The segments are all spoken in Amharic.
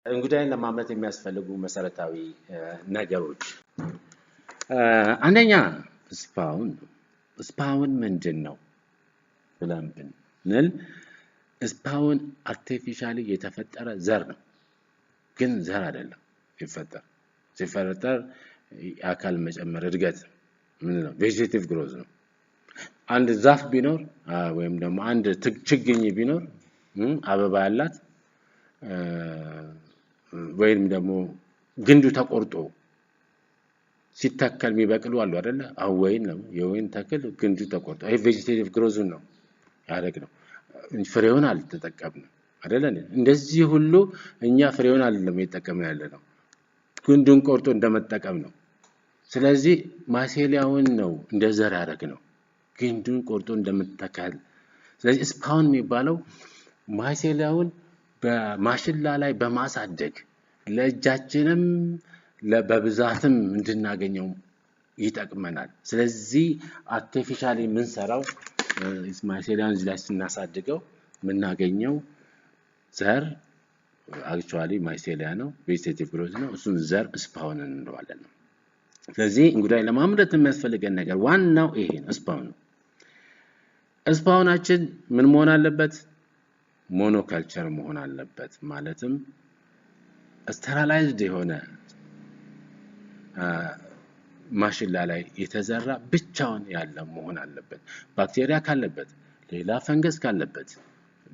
እንጉዳይን ለማምረት የሚያስፈልጉ መሰረታዊ ነገሮች አንደኛ ስፓውን ምንድነው ብለን ብንል ስፓውን አርቲፊሻሊ የተፈጠረ ዘር ነው ግን ዘር አይደለም ሲፈጠር የአካል መጨመር እድገት ምን ነው ቬጂቴቲቭ ግሮዝ ነው አንድ ዛፍ ቢኖር ወይም ደግሞ አንድ ችግኝ ቢኖር አበባ ያላት ወይም ደግሞ ግንዱ ተቆርጦ ሲተከል የሚበቅሉ አሉ አይደለ አወይን ነው የወይን ተክል ግንዱ ተቆርጦ ይሄ ቬጂቴቲቭ ግሮዝ ነው ያደረግነው ፍሬውን አልተጠቀምንም አይደለ እንደዚህ ሁሉ እኛ ፍሬውን አይደለም እየተጠቀምን ያለነው ግንዱን ቆርጦ እንደመጠቀም ነው ስለዚህ ማይሴሊያውን ነው እንደዘር ያደረግነው ግንዱን ቆርጦ እንደመተከል ስለዚህ ስፓውን የሚባለው ማይሴሊያውን በማሽላ ላይ በማሳደግ ለእጃችንም ለበብዛትም እንድናገኘው ይጠቅመናል ስለዚህ አርቲፊሻሊ ምን ሰራው ማይሴሊያን ላይ ስናሳድገው ምናገኘው ዘር አክቹአሊ ማይሴሊያ ነው ቬጂቴቲቭ ግሮዝ ነው እሱን ዘር ስፓውን እንለዋለን ስለዚህ እንጉዳይ ለማምረት የሚያስፈልገን ነገር ዋናው ይሄ ነው ስፓውናችን ምን መሆን አለበት ሞኖካልቸር መሆን አለበት ማለትም ስቴራላይዝድ የሆነ ማሽላ ላይ የተዘራ ብቻውን ያለ መሆን አለበት ባክቴሪያ ካለበት ሌላ ፈንገስ ካለበት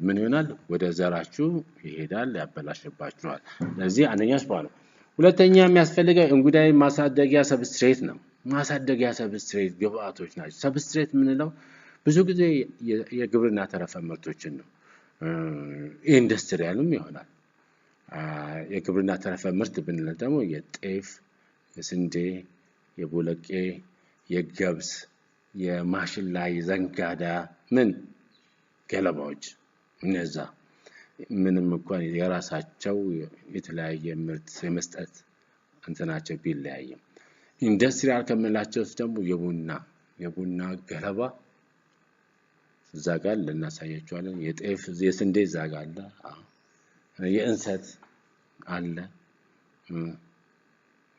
ምን ይሆናል ወደ ዘራችሁ ይሄዳል ያበላሽባችኋል ስለዚህ አንደኛ ስፓው ነው ሁለተኛ የሚያስፈልገው እንጉዳይ ማሳደጊያ ሰብስትሬት ነው ማሳደጊያ ሰብስትሬት ግብአቶች ናቸው ሰብስትሬት ምንለው ብዙ ጊዜ የግብርና ተረፈ ምርቶችን ነው ኢንዱስትሪያልም ይሆናል የግብርና ተረፈ ምርት ብንል ደግሞ የጤፍ የስንዴ የቦለቄ የገብስ የማሽላ የዘንጋዳ ምን ገለባዎች እነዛ ምንም እንኳን የራሳቸው የተለያየ ምርት የመስጠት እንትናቸው ቢለያይም ኢንዱስትሪያል ከምንላቸው ደግሞ የቡና ገለባ ዛጋል ለናሳያቸዋለን የጤፍ የስንዴ ዛጋለ የእንሰት አለ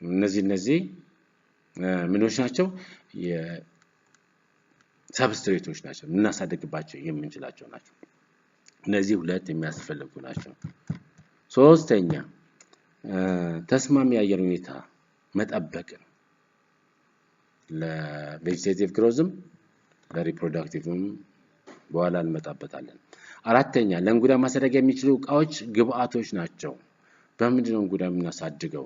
እነዚህ ምኖች ናቸው የሰብስትሬቶች ናቸው እናሳደግባቸው የምንችላቸው ናቸው እነዚህ ሁለት የሚያስፈልጉ ናቸው ሶስተኛ ተስማሚ አየር ሁኔታ መጠበቅ ለቬጂቴቲቭ ግሮዝም ለሪፕሮዳክቲቭም በኋላ እንመጣበታለን አራተኛ ለእንጉዳይ ማሳደግ የሚችሉ ዕቃዎች ግብአቶች ናቸው በምንድነው እንጉዳይ የምናሳድገው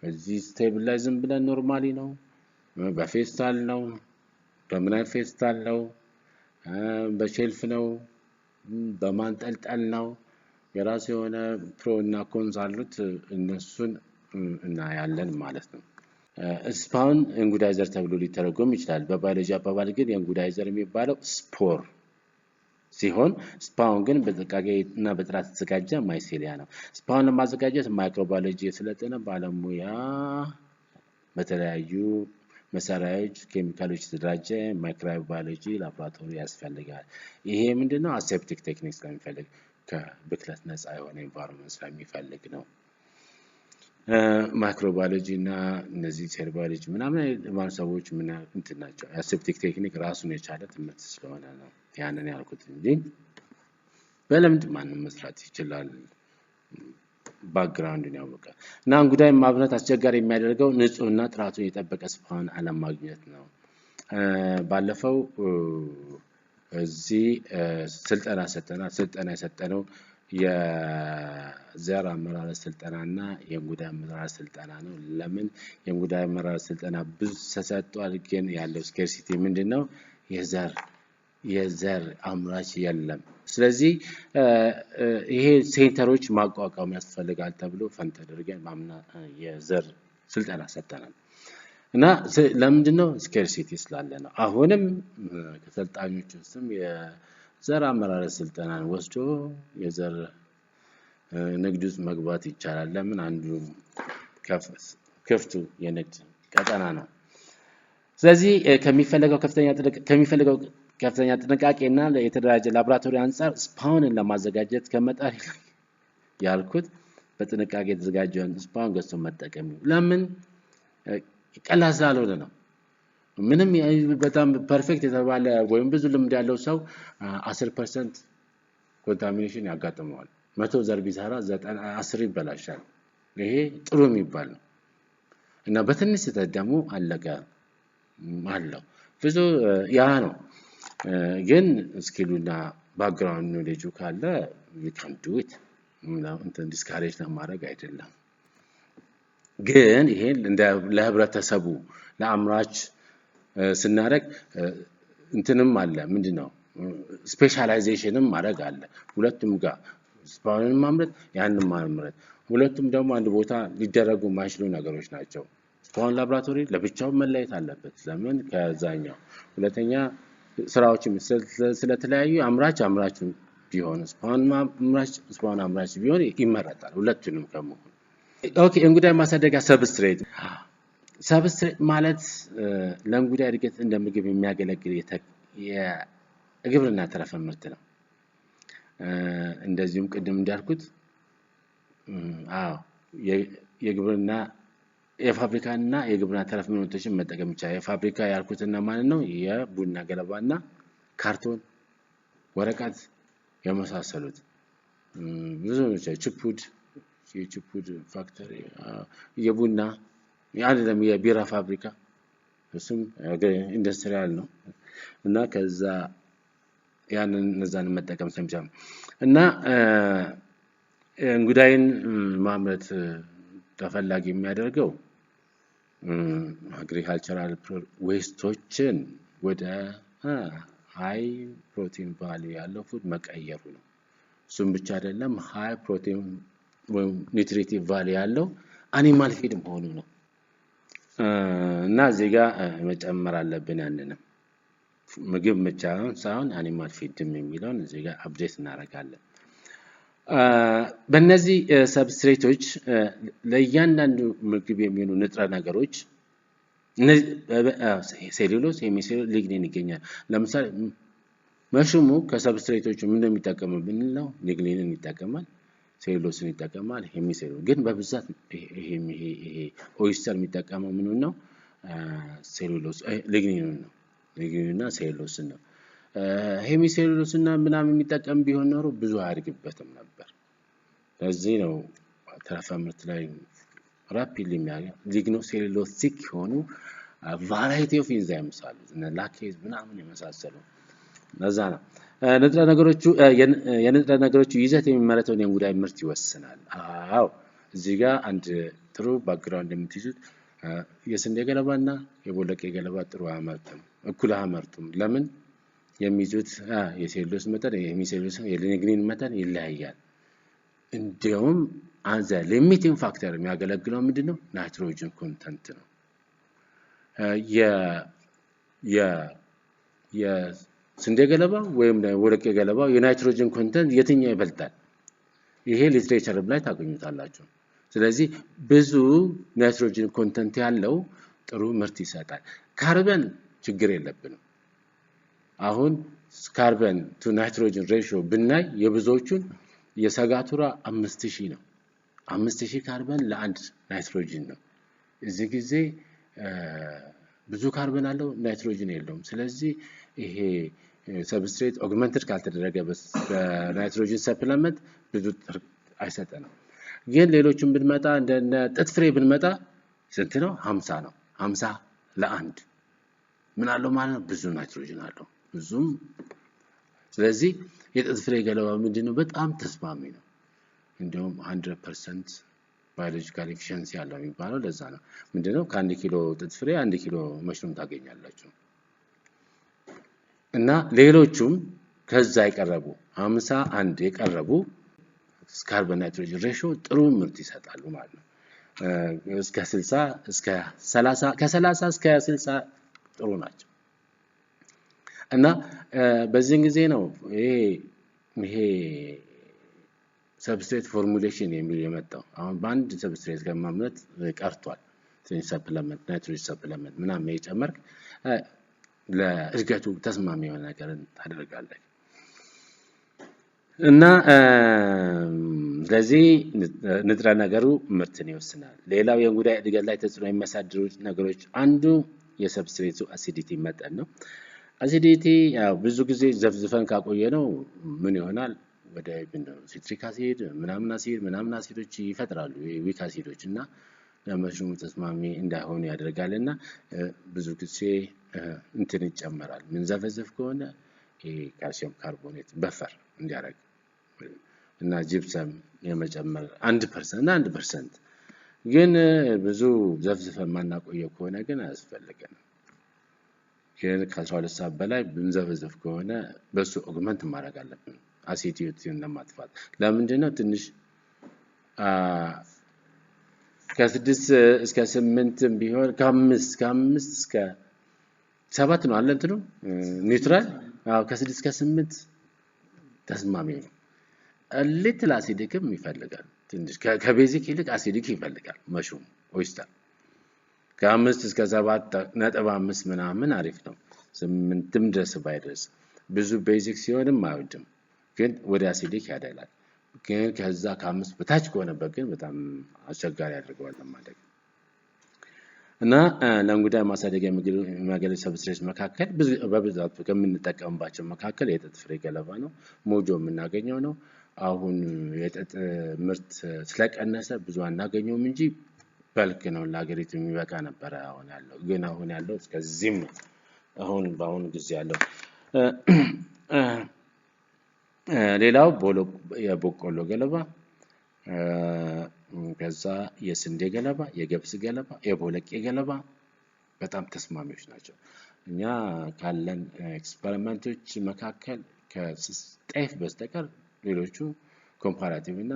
እዚህ ስቴብላይዝም ብለን ኖርማሊ ነው በፌስታል ነው በምናይ ፌስታል ነው በሼልፍ ነው በማንጠልጠል ነው የራሱ የሆነ ፕሮ እና ኮንስ አሉት እነሱን እናያለን ማለት ነው ስፓውን እንጉዳይ ዘር ተብሎ ሊተረጎም ይችላል በባዮሎጂ አባባል ግን የእንጉዳይ ዘር የሚባለው ስፖር ሲሆን ስፓውን ግን በጥንቃቄና በጥራት ተዘጋጀ ማይሴሊያ ነው ስፓውን ለማዘጋጀት ማይክሮባዮሎጂ የተለጠነ ባለሙያ በተለያዩ መሳሪያዎች ኬሚካሎች የተደራጀ ማይክሮባዮሎጂ ላቦራቶሪ ያስፈልጋል ይሄ ምንድነው አሴፕቲክ ቴክኒክስ ስለሚፈልግ ከብክለት ነፃ የሆነ ኤንቫይሮንመንት ስለሚፈልግ ነው ማይክሮባዮሎጂ እና እነዚህ ሴል ባዮሎጂ ምናምን ሰዎች ምን እንትናቸው አሴፕቲክ ቴክኒክ ራሱን የቻለ ትምህርት ስለሆነ ነው ያንን ያልኩት እንጂ በለምድ ማንም መስራት ይችላል ባክግራውንዱን ያወቃል እና እንጉዳይ ማብራት አስቸጋሪ የሚያደርገው ንጹህና ጥራቱን የጠበቀ ስፓውን አለማግኘት ነው ባለፈው እዚህ ስልጠና የሰጠነው የዘር አመራረት ስልጠናና የእንጉዳይ አመራረት ስልጠና ነው ለምን የእንጉዳይ አመራረት ስልጠና ብዙ ተሰጥቷል ግን ያለው ስኬርሲቲ ምንድነው የዘር አምራች የለም ስለዚህ ይሄ ሴንተሮች ማቋቋም ያስፈልጋል ተብሎ ፈንድ ተደርገን ማምና የዘር ስልጠና ሰጠናል እና ለምንድነው ስኬርሲቲ ስላለ ነው አሁንም ከሰልጣኞች ውስጥም የዘር አመራረት ስልጠናን ወስዶ የዘር ንግድ ውስጥ መግባት ይቻላል ለምን አንዱ ከፍቱ የንግድ ቀጠና ነው ስለዚህ ከሚፈልገው ከፍተኛ ጥንቃቄና የተደራጀ ላቦራቶሪ አንፃር ስፓውንን ለማዘጋጀት ከመጣር ያልኩት በጥንቃቄ የተዘጋጀውን ስፓውን ገዝቶ መጠቀም ለምን ቀላል ስላልሆነ ነው። ምንም በጣም ፐርፌክት የተባለ ወይም ብዙ ልምድ ያለው ሰው 10% ኮንታሚኔሽን ያጋጥመዋል። 100 ዘር ቢሰራ 10 ይበላሻል። ይሄ ጥሩ የሚባል ነው እና በትንሽ ስህተት ደግሞ አለቀ አለው። ብዙ ያ ነው። ግን ስኪሉና ባክግራውንድ ኖሌጁ ካለ you can do it እንትን ዲስካሬጅ ለማድረግ አይደለም። ግን ይሄን እንደ ለህብረተሰቡ ለአምራች ስናደርግ እንትንም አለ ምንድነው ስፔሻላይዜሽንም ማድረግ አለ። ሁለቱም ጋር ስፓውንን ማምረት ያንን ማምረት ሁለቱም ደግሞ አንድ ቦታ ሊደረጉ ማይችሉ ነገሮች ናቸው። ስፓውን ላብራቶሪ ለብቻው መለየት አለበት። ለምን ከዛኛው ሁለተኛ ስራዎች ስለተለያዩ አምራች ቢሆን ስፓውን አምራች ቢሆን ይመረጣል ሁለቱንም ከመሆን። ኦኬ እንጉዳይ ማሳደጊያ ሰብስትሬት ማለት ለእንጉዳይ እድገት እንደ ምግብ የሚያገለግል የግብርና ተረፈ ምርት ነው። እንደዚሁም ቅድም እንዳልኩት የግብርና የፋብሪካና የግብርና ተረፈ ምርቶችን መጠቀም ይቻላል። የፋብሪካ ያልኩትና ማለት ነው የቡና ገለባና ካርቶን፣ ወረቀት የመሳሰሉት ብዙ ናቸው። ቺፑድ ፋክተሪ የቡና አይደለም የቢራ ፋብሪካ እሱም ኢንዱስትሪያል ነው እና ከዛ ያንን እነዛን መጠቀም ስለሚቻል እና እንጉዳይን ማምረት ተፈላጊ የሚያደርገው አግሪካልቸራል ዌስቶችን ወደ ሃይ ፕሮቲን ቫልዩ ያለው ፉድ መቀየሩ ነው። እሱም ብቻ አይደለም ሃይ ፕሮቲን ወይም ኒውትሪቲቭ ቫልዩ ያለው አኒማል ፊድ መሆኑ ነው። እና እዚህ ጋር መጨመር አለብን ያንንም ምግብ ብቻ ሳይሆን አኒማል ፊድም የሚለውን እዚህ ጋር አፕዴት እናደርጋለን። በእነዚህ ሰብስትሬቶች ለእያንዳንዱ ምግብ የሚሆኑ ንጥረ ነገሮች ሴሉሎዝ፣ ሄሚሴሉሎዝ፣ ሊግኒን ይገኛል። ለምሳሌ መሽሙ ከሰብስትሬቶቹ ምን እንደሚጠቀመው ብንለው ሊግኒንን ይጠቀማል፣ ሴሉሎዝን ይጠቀማል፣ ሄሚሴሉሎዝ ግን በብዛት ይሄ ኦይስተር የሚጠቀመው ምን ነው? ሴሉሎዝ ሊግኒንን ነው። ሊግኒንና ሴሉሎዝን ነው። ሄሚሴሉሎዝና ምናምን የሚጠቀም ቢሆን ኖሮ ብዙ አያድግበትም ነበር። ለዚህ ነው ተረፈ ምርት ላይ ራፒድሊ የሚያገኝ ሊግኖ ሴሉሎዚክ የሆኑ ቫራይቲ ኦፍ ኢንዛይምስ አሉ እና ላኬዝ ምናምን የመሳሰሉ ለዛ ነው የንጥረ ነገሮቹ ይዘት የሚመረተውን የእንጉዳይ ምርት ይወስናል። አዎ እዚህ ጋር አንድ ጥሩ ባክግራውንድ የምትይዙት የስንዴ ገለባና የቦለቄ ገለባ ጥሩ አመርቱም እኩል አመርቱም። ለምን የሚይዙት የሴሉሎዝ መጠን የሄሚሴሉሎዝ የሊግኒን መጠን ይለያያል። እንዲያውም አንዘ ሊሚቲንግ ፋክተር የሚያገለግለው ምንድነው? ናይትሮጅን ኮንተንት ነው። የስንዴ ገለባ ወይም የቦለቄ ገለባ የናይትሮጅን ኮንተንት የትኛው ይበልጣል? ይሄ ሊትሬቸር ላይ ታገኙታላችሁ። ስለዚህ ብዙ ናይትሮጅን ኮንተንት ያለው ጥሩ ምርት ይሰጣል። ካርበን ችግር የለብንም። አሁን ካርበን ቱ ናይትሮጅን ሬሽዮ ብናይ የብዙዎቹን የሰጋቱራ 5000 ነው። 5000 ካርበን ለአንድ ናይትሮጅን ነው። እዚህ ጊዜ ብዙ ካርበን አለው ናይትሮጅን የለውም። ስለዚህ ይሄ ሰብስትሬት ኦግመንትድ ካልተደረገ በናይትሮጅን ሰፕሊመንት ብዙ አይሰጠንም። ግን ሌሎችን ብንመጣ እንደነ ጥጥ ፍሬ ብንመጣ ስንት ነው? 50 ነው። 50 ለአንድ ምን አለው ማለት ነው? ብዙ ናይትሮጅን አለው ብዙም። ስለዚህ የጥጥ ፍሬ ገለባ ምንድነው? በጣም ተስማሚ ነው። እንደውም 100% ባዮሎጂካል ኤፊሺየንሲ ያለው የሚባለው ለዛ ነው። ምንድነው? ከ1 ኪሎ ጥጥ ፍሬ 1 ኪሎ መሽሩም ታገኛላችሁ። እና ሌሎቹም ከዛ የቀረቡ 51 የቀረቡ ካርበን ናይትሮጅን ሬሽዮ ጥሩ ምርት ይሰጣሉ ማለት ነው። እስከ 60 እስከ 30 ከ30 እስከ 60 ጥሩ ናቸው። እና በዚህ ጊዜ ነው ይሄ ሰብስትሬት ፎርሙሌሽን የሚል የመጣው። አሁን በአንድ ሰብስትሬት ጋር ማምረት ቀርቷል። ትንሽ ሰፕሊመንት ናይትሮጅን ሰፕሊመንት ምናምን የጨመርክ ለእድገቱ ተስማሚ የሆነ ነገር ታደርጋለህ። እና ስለዚህ ንጥረ ነገሩ ምርትን ይወስናል። ሌላው የእንጉዳይ እድገት ላይ ተጽዕኖ የሚያሳድሩ ነገሮች አንዱ የሰብስትሬቱ አሲዲቲ መጠን ነው። አሲዲቲ ያው ብዙ ጊዜ ዘፍዝፈን ካቆየነው ምን ይሆናል? ወደ ሲትሪክ አሲድ ምናምን አሲዶች ይፈጥራሉ ዊክ አሲዶች እና ለመሽሩም ተስማሚ እንዳይሆኑ ያደርጋልና ብዙ ጊዜ እንትን ይጨመራል። ምን ዘፈዘፍ ከሆነ ካልሲየም ካርቦኔት በፈር እንዲያደርግ እና ጂፕሰም የመጨመር 1% ግን ብዙ ዘፍዝፈን ማናቆየው ከሆነ ግን አያስፈልገንም። ግን ከ12 ሰዓት በላይ ብንዘፈዘፍ ከሆነ በሱ ኦግመንት ማድረግ አለብን አሲዲቲውን ለማጥፋት። ለምንድን ነው ትንሽ ከ6 እስከ 8 ቢሆን ከ5 እስከ 7 ነው አለ እንትኑ ኒውትራል ከ6 እስከ 8 ተስማሚ ነው። ሊትል አሲዲክም ይፈልጋል ትንሽ ከቤዚክ ይልቅ አሲዲክ ይፈልጋል መሽሩም ኦይስተር ከ5 እስከ 7.5 ምናምን አሪፍ ነው። 8ም ድረስ ባይደርስ ብዙ ቤዚክ ሲሆንም አይወድም ግን ወደ አሲዲክ ያደላል። ግን ከዛ ከ5 በታች ከሆነበት ግን በጣም አስቸጋሪ ያደርገዋል ለማደግ እና ለእንጉዳይ ማሳደጊያ የሚያገለግሉ ሰብስትሬት መካከል በብዛት ከምንጠቀምባቸው መካከል የጥጥ ፍሬ ገለባ ነው። ሞጆ የምናገኘው ነው። አሁን የጥጥ ምርት ስለቀነሰ ብዙ አናገኘውም እንጂ በልክ ነው ለሀገሪቱ የሚበቃ ነበር አሁን ያለው እስከዚህም ነው። በአሁኑ ጊዜ ያለው ሌላው የበቆሎ ገለባ ከዛ የስንዴ ገለባ የገብስ ገለባ የቦለቄ ገለባ በጣም ተስማሚዎች ናቸው። እኛ ካለን ኤክስፐሪመንቶች መካከል ከጤፍ በስተቀር ሌሎቹ ኮምፓራቲቭ እና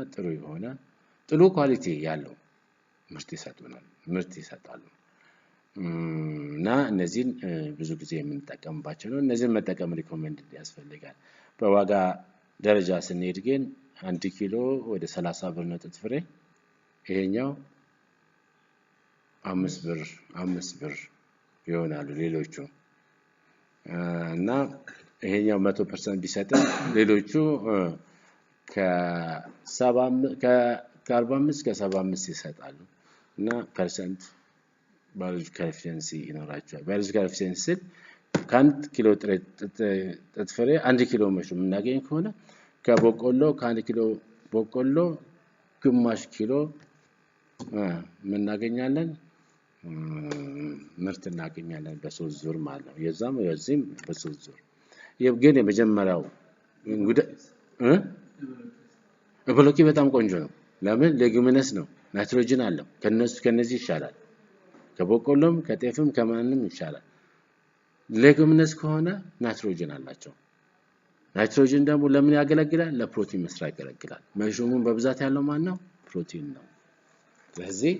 ጥሩ ኳሊቲ ያለው ምርት ይሰጣሉ እና እነዚህን ብዙ ጊዜ የምንጠቀምባቸው ነው። እነዚህን መጠቀም ሪኮመንድ ያስፈልጋል። በዋጋ ደረጃ ስንሄድ ግን 1 ኪሎ ወደ 30 ብር ነው ጥጥ ፍሬ። ይሄኛው 5 ብር ይሆናሉ ሌሎቹ እና ይሄኛው 100% ቢሰጥም ሌሎቹ ከ45 እስከ 75 ይሰጣሉ እና ፐርሰንት ባዮሎጂካል ኤፊሽንሲ ይኖራቸዋል። ባዮሎጂካል ኤፊሽንሲ ስል ከ1 ኪሎ ጥጥ ፍሬ 1 ኪሎ መሽሩም የምናገኝ ከሆነ ከበቆሎ ከ1 ኪሎ በቆሎ ግማሽ ኪሎ እናገኛለን ምርት እናገኛለን በ3 ዙር ማለት ነው። የዚህም በ3 ዙር ግን የመጀመሪያው ቦሎቄ በጣም ቆንጆ ነው። ለምን ሌጉሚነስ ነው ናይትሮጅን አለው ከነዚህ ይሻላል። ከበቆሎም ከጤፍም ከማንም ይሻላል። ሌጉሚነስ ከሆነ ናይትሮጅን አላቸው። ናይትሮጅን ደግሞ ለምን ያገለግላል? ለፕሮቲን መስራት ያገለግላል። መሽሩሙን በብዛት ያለው ማን ነው? ፕሮቲን ነው። ስለዚህ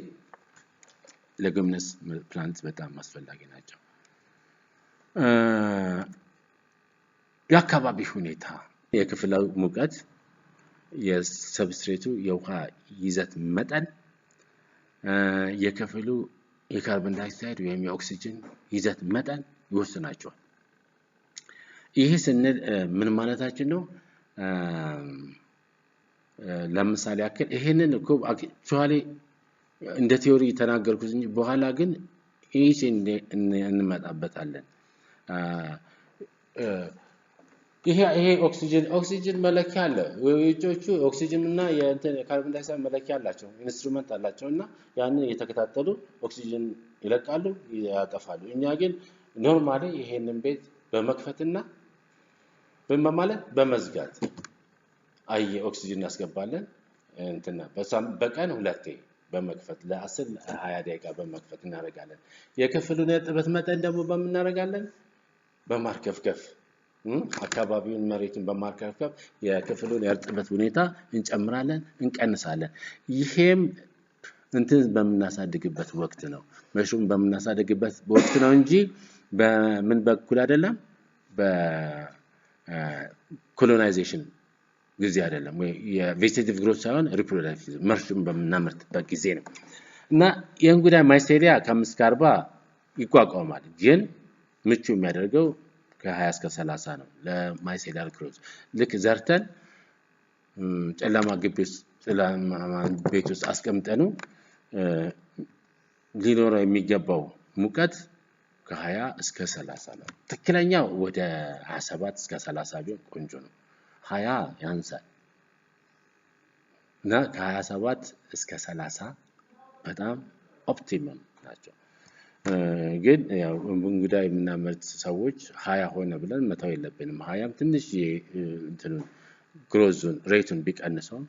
ሌጉሚነስ ፕላንት በጣም አስፈላጊ ናቸው። የአካባቢ ሁኔታ የክፍላው ሙቀት የሰብስትሬቱ የውሃ ይዘት መጠን የክፍሉ የካርቦን ዳይኦክሳይድ ወይም የኦክሲጅን ይዘት መጠን ይወስናቸዋል። ይሄ ስንል ምን ማለታችን ነው? ለምሳሌ ያክል ይሄንን እኮ አክቹአሊ እንደ ቲዮሪ ተናገርኩት እንጂ በኋላ ግን ይሄ እንመጣበታለን። ይሄ ኦክሲጅን መለኪያ አለ። ወይጆቹ ኦክሲጅን እና የካርቦን ዳይኦክሳይድ መለኪያ አላቸው፣ ኢንስትሩመንት አላቸውና ያንን እየተከታተሉ ኦክሲጅን ይለቃሉ ያጠፋሉ። እኛ ግን ኖርማሊ ይሄንን ቤት በመክፈትና በመዝጋት ኦክሲጅን እናስገባለን በቀን 2 በመክፈት ለ10 20 ደቂቃ በመክፈት እናደርጋለን። የክፍሉን የእርጥበት መጠን ደግሞ በመናረጋለን በማርከፍከፍ አካባቢውን መሬቱን በማርከፍከፍ የክፍሉን የእርጥበት ሁኔታ እንጨምራለን እንቀንሳለን። ይሄም በምናሳድግበት ወቅት ነው። መሽሩም በምናሳድግበት ወቅት ነው እንጂ በምን በኩል አይደለም በኮሎናይዜሽን ጊዜ አይደለም ወይ የቬጂቴቲቭ ግሮት ሳይሆን ሪፕሮዳክቲቭ መሽሩም በምናመርትበት ጊዜ ነው። እና የእንጉዳይ ማይስቴሪያ ከ5 እስከ 40 ይቋቋማል። ግን ምቹ የሚያደርገው ከ20 እስከ 30 ነው ለማይሴሊያል ግሮት። ልክ ዘርተን ጨለማ ግቢ ቤት ውስጥ አስቀምጠኑ ሊኖረው የሚገባው ሙቀት ከ20 እስከ 30 ነው። ትክክለኛው ወደ 27 እስከ 30 ቢሆን ቆንጆ ነው። 20 ያንሳል እና ከ27 እስከ 30 በጣም ኦፕቲመም ናቸው። ግን ያው እንጉዳይ የምናመርት ሰዎች 20 ሆነ ብለን መተው የለብንም። 20ም ትንሽ እንትኑን ግሮዙን ሬቱን ቢቀንሰው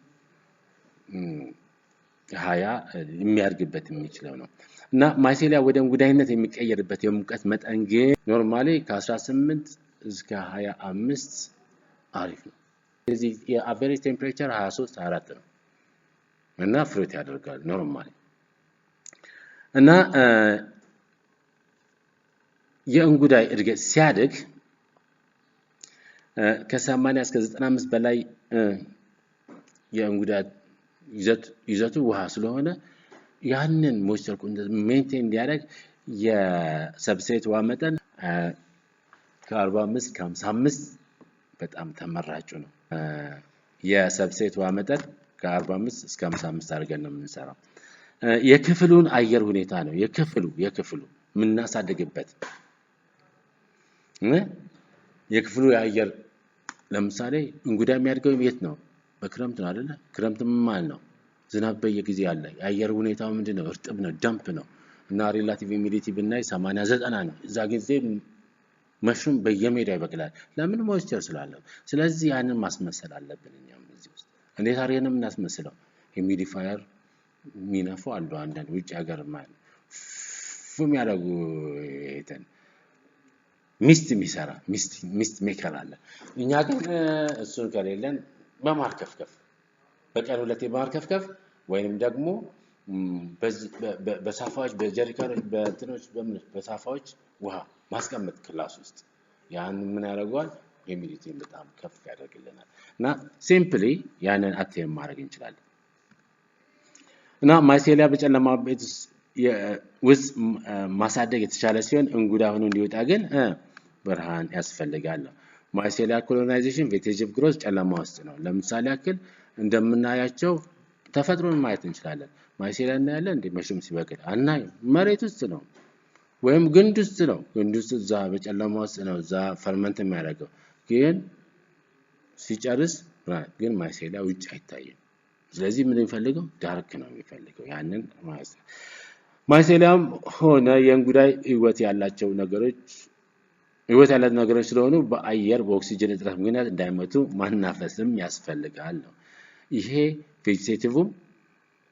20 የሚያድግበት የሚችለው ነው እና ማይሴሊያ ወደ እንጉዳይነት የሚቀየርበት የሙቀት መጠን ግን ኖርማሊ ከ18 እስከ 25 አሪፍ ነው። ስለዚህ የአቨሬጅ ቴምፕሬቸር 23 24 ነው እና ፍሩት ያደርጋል ኖርማሊ እና የእንጉዳይ እድገት ሲያድግ ከ80 እስከ 95 በላይ የእንጉዳይ ይዘቱ ውሃ ስለሆነ ያንን ሞይስቸር ሜንቴን እንዲያደርግ የሰብስትሬት ውሃ መጠን ከ45 እስከ 55 በጣም ተመራጩ ነው። የሰብስትሬት ውሃ መጠን ከ45 እስከ 55 አድርገን ነው የምንሰራው። የክፍሉን አየር ሁኔታ ነው የክፍሉ የምናሳድግበት የክፍሉ የአየር ለምሳሌ እንጉዳይ የሚያድገው የት ነው? በክረምት ነው አይደለ? ክረምት ማለት ነው ዝናብ በየጊዜው አለ። የአየር ሁኔታው ምንድነው? እርጥብ ነው፣ ዳምፕ ነው እና ሪላቲቭ ሂዩሚዲቲ ብናይ 80 90 ነው። እዛ ጊዜ መሽሩም በየሜዳው ይበቅላል። ለምን? ሞይስቸር ስላለው። ስለዚህ ያንን ማስመሰል አለብን እኛም እዚህ ውስጥ። እንዴት አድርገን ነው የምናስመስለው? ሂዩሚዲፋየር የሚነፉ አሉ አንዳንድ ውጭ ሀገር ማለት ፉም ያደርጉ ሚስት የሚሰራ ሚስት ሜከር አለ። እኛ ግን እሱን ከሌለን በማርከፍከፍ በቀን 2 በማርከፍከፍ ወይንም ደግሞ በሳፋዎች በጀሪካኖች በእንትኖች በሳፋዎች ውሃ ማስቀመጥ ክላስ ውስጥ ያን ምን ያደርጋል? ሂዩሚዲቲን በጣም ከፍ ያደርግልናል እና ሲምፕሊ ያንን አቴም ማድረግ እንችላለን። እና ማይሴሊያ በጨለማ ቤት ውስጥ ማሳደግ የተቻለ ሲሆን እንጉዳይ ሆኖ እንዲወጣ ግን ብርሃን ያስፈልጋል። ማይሴሊያ ኮሎናይዜሽን ቬጂቴቲቭ ግሮዝ ጨለማ ውስጥ ነው። ለምሳሌ ያክል እንደምናያቸው ተፈጥሮን ማየት እንችላለን። ማይሴሊያ እናያለን እንደ መሽሩም ሲበቅል አናይም። መሬት ውስጥ ነው ወይም ግንድ ውስጥ ነው። ግንድ ውስጥ እዛ በጨለማ ውስጥ ነው እዛ ፈርመንት የሚያደርገው ግን ሲጨርስ ግን ማይሴሊያ ውጭ አይታይም። ስለዚህ ምን የሚፈልገው? ዳርክ ነው የሚፈልገው ያንን ማይሴሊያም ሆነ የእንጉዳይ ህይወት ያላቸው ነገሮች ስለሆኑ በአየር በኦክሲጅን እጥረት ምክንያት እንዳይመቱ ማናፈስም ያስፈልጋል ነው። ይሄ ቬጂቴቲቭም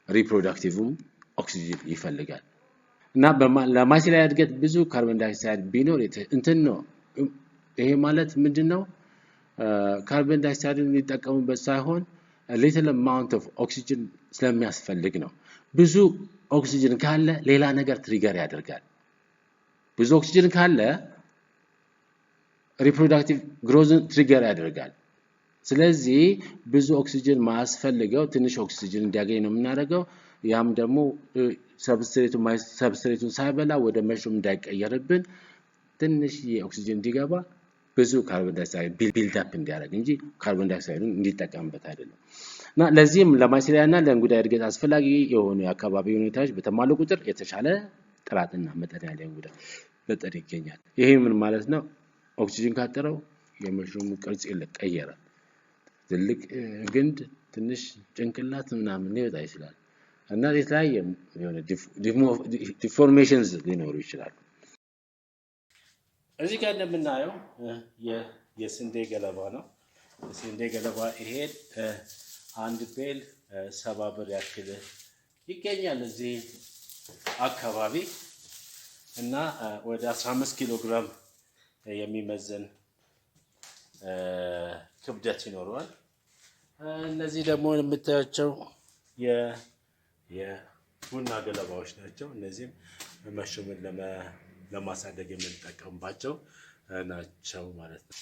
ሪፕሮዳክቲቭም ኦክሲጅን ይፈልጋል እና ለማይሴሊያ እድገት ብዙ ካርቦን ዳይኦክሳይድ ቢኖር እንትን ነው። ይሄ ማለት ምንድነው? ካርቦን ዳይኦክሳይድን ሊጠቀሙበት ሳይሆን little amount of oxygen ስለሚያስፈልግ ነው። ብዙ ኦክሲጅን ካለ ሌላ ነገር ትሪገር ያደርጋል። ብዙ ኦክሲጅን ካለ ሪፕሮዳክቲቭ ግሮዝን ትሪገር ያደርጋል። ስለዚህ ብዙ ኦክሲጅን ማያስፈልገው ትንሽ ኦክሲጅን እንዲያገኝ ነው የምናደርገው። ያም ደግሞ ሰብስትሬቱን ሳይበላ ወደ መሽሩም እንዳይቀየርብን ትንሽ የኦክሲጅን እንዲገባ ብዙ ካርቦን ዳይኦክሳይድ ቢልድ አፕ እንዲያደርግ እንጂ ካርቦን ዳይኦክሳይድን እንዲጠቀምበት አይደለም። እና ለዚህም ለማይሴሊያና ለእንጉዳይ እድገት አስፈላጊ የሆኑ የአካባቢ ሁኔታዎች በተሟሉ ቁጥር የተሻለ ጥራትና መጠን ያለው እንጉዳይ መጠን ይገኛል። ይሄ ምን ማለት ነው? ኦክሲጅን ካጠረው የመሽሩም ቅርጽ ይቀየራል። ትልቅ ግንድ ትንሽ ጭንቅላት ምናምን ሊወጣ ይችላል እና የተለያየ የሆነ ዲፎርሜሽንስ ሊኖሩ ይችላሉ። እዚህ ጋር እንደምናየው የስንዴ ገለባ ነው። የስንዴ ገለባ ይሄ አንድ ቤል 70 ብር ያክል ይገኛል እዚህ አካባቢ እና ወደ 15 ኪሎ ግራም የሚመዘን ክብደት ይኖረዋል። እነዚህ ደግሞ የምታያቸው የቡና ገለባዎች ናቸው። እነዚህም መሽሩምን ለማሳደግ የምንጠቀምባቸው ናቸው ማለት ነው።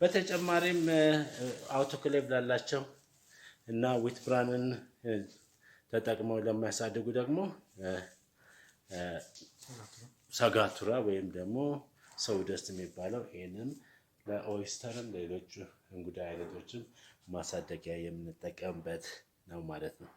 በተጨማሪም አውቶክሌቭ ላላቸው እና ዊት ብራንን ተጠቅመው ለማያሳድጉ ደግሞ ሰጋቱራ ወይም ደግሞ ሰውደስት የሚባለው ይሄንን ለኦይስተርም ሌሎች እንጉዳይ አይነቶችም ማሳደጊያ የምንጠቀምበት ነው ማለት ነው።